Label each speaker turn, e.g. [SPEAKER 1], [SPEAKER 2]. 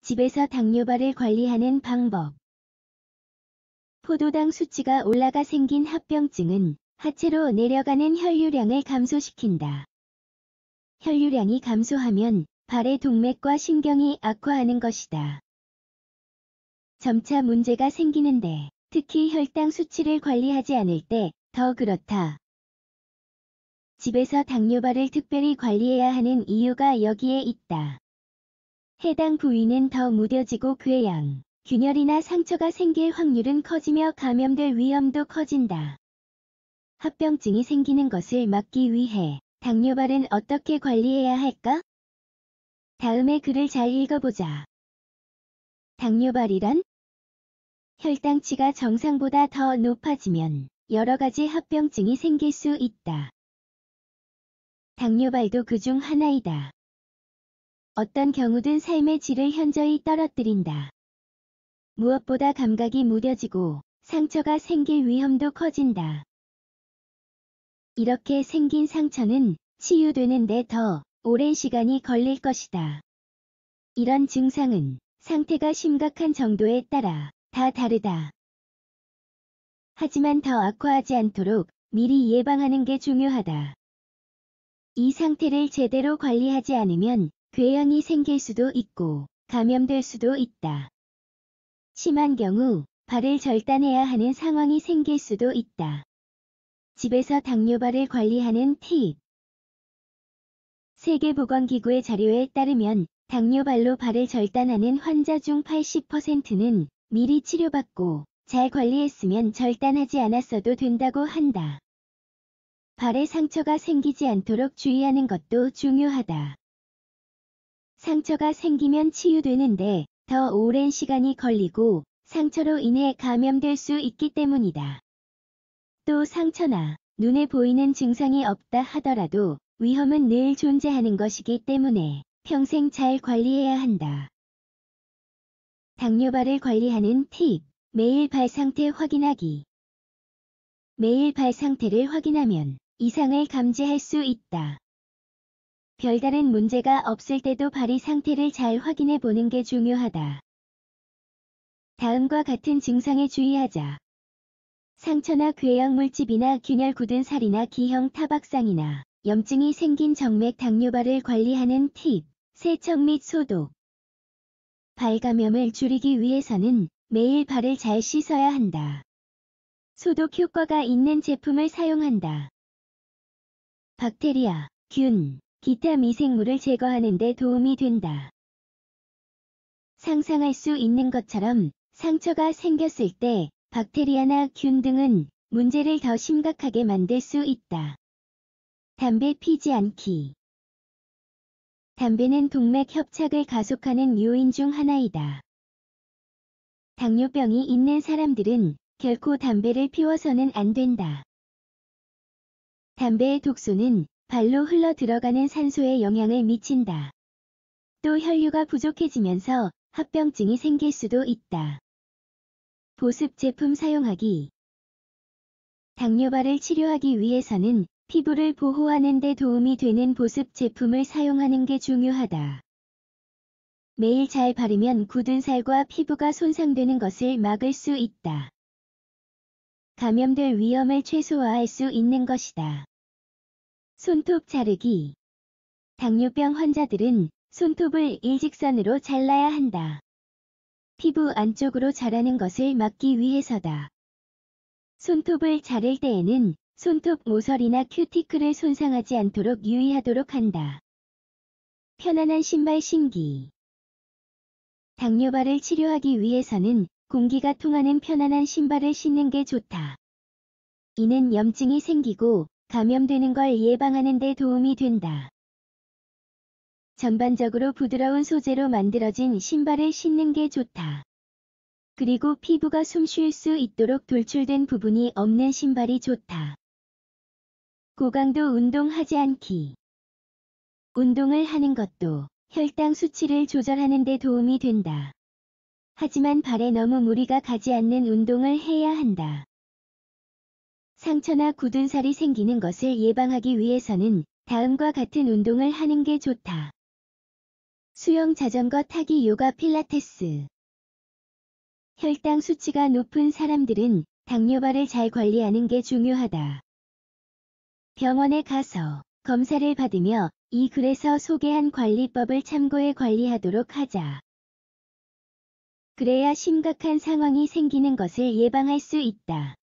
[SPEAKER 1] 집에서 당뇨발을 관리하는 방법. 포도당 수치가 올라가 생긴 합병증은 하체로 내려가는 혈류량을 감소시킨다. 혈류량이 감소하면 발의 동맥과 신경이 악화하는 것이다. 점차 문제가 생기는데 특히 혈당 수치를 관리하지 않을 때 더 그렇다. 집에서 당뇨발을 특별히 관리해야 하는 이유가 여기에 있다. 해당 부위는 더 무뎌지고 궤양, 균열이나 상처가 생길 확률은 커지며 감염될 위험도 커진다. 합병증이 생기는 것을 막기 위해 당뇨발은 어떻게 관리해야 할까? 다음의 글을 잘 읽어보자. 당뇨발이란? 혈당치가 정상보다 더 높아지면 여러 가지 합병증이 생길 수 있다. 당뇨발도 그중 하나이다. 어떤 경우든 삶의 질을 현저히 떨어뜨린다. 무엇보다 감각이 무뎌지고 상처가 생길 위험도 커진다. 이렇게 생긴 상처는 치유되는데 더 오랜 시간이 걸릴 것이다. 이런 증상은 상태가 심각한 정도에 따라 다 다르다. 하지만 더 악화하지 않도록 미리 예방하는 게 중요하다. 이 상태를 제대로 관리하지 않으면 궤양이 생길 수도 있고 감염될 수도 있다. 심한 경우 발을 절단해야 하는 상황이 생길 수도 있다. 집에서 당뇨발을 관리하는 팁. 세계보건기구의 자료에 따르면 당뇨발로 발을 절단하는 환자 중 80%는 미리 치료받고 잘 관리했으면 절단하지 않았어도 된다고 한다. 발에 상처가 생기지 않도록 주의하는 것도 중요하다. 상처가 생기면 치유되는데 더 오랜 시간이 걸리고 상처로 인해 감염될 수 있기 때문이다. 또 상처나 눈에 보이는 증상이 없다 하더라도 위험은 늘 존재하는 것이기 때문에 평생 잘 관리해야 한다. 당뇨발을 관리하는 팁. 매일 발 상태 확인하기. 매일 발 상태를 확인하면 이상을 감지할 수 있다. 별다른 문제가 없을 때도 발의 상태를 잘 확인해 보는 게 중요하다. 다음과 같은 증상에 주의하자. 상처나 궤양 물집이나 균열 굳은 살이나 기형 타박상이나 염증이 생긴 정맥 당뇨발을 관리하는 팁. 세척 및 소독. 발 감염을 줄이기 위해서는 매일 발을 잘 씻어야 한다. 소독 효과가 있는 제품을 사용한다. 박테리아, 균, 기타 미생물을 제거하는 데 도움이 된다. 상상할 수 있는 것처럼 상처가 생겼을 때 박테리아나 균 등은 문제를 더 심각하게 만들 수 있다. 담배 피지 않기. 담배는 동맥 협착을 가속하는 요인 중 하나이다. 당뇨병이 있는 사람들은 결코 담배를 피워서는 안 된다. 담배의 독소는 발로 흘러 들어가는 산소에 영향을 미친다. 또 혈류가 부족해지면서 합병증이 생길 수도 있다. 보습 제품 사용하기. 당뇨발을 치료하기 위해서는 피부를 보호하는 데 도움이 되는 보습 제품을 사용하는 게 중요하다. 매일 잘 바르면 굳은 살과 피부가 손상되는 것을 막을 수 있다. 감염될 위험을 최소화할 수 있는 것이다. 손톱 자르기. 당뇨병 환자들은 손톱을 일직선으로 잘라야 한다. 피부 안쪽으로 자라는 것을 막기 위해서다. 손톱을 자를 때에는 손톱 모서리나 큐티클을 손상하지 않도록 유의하도록 한다. 편안한 신발 신기. 당뇨발을 치료하기 위해서는 공기가 통하는 편안한 신발을 신는 게 좋다. 이는 염증이 생기고 감염되는 걸 예방하는 데 도움이 된다. 전반적으로 부드러운 소재로 만들어진 신발을 신는 게 좋다. 그리고 피부가 숨 쉴 수 있도록 돌출된 부분이 없는 신발이 좋다. 고강도 운동하지 않기. 운동을 하는 것도 혈당 수치를 조절하는 데 도움이 된다. 하지만 발에 너무 무리가 가지 않는 운동을 해야 한다. 상처나 굳은 살이 생기는 것을 예방하기 위해서는 다음과 같은 운동을 하는 게 좋다. 수영, 자전거 타기, 요가, 필라테스. 혈당 수치가 높은 사람들은 당뇨발을 잘 관리하는 게 중요하다. 병원에 가서 검사를 받으며 이 글에서 소개한 관리법을 참고해 관리하도록 하자. 그래야 심각한 상황이 생기는 것을 예방할 수 있다.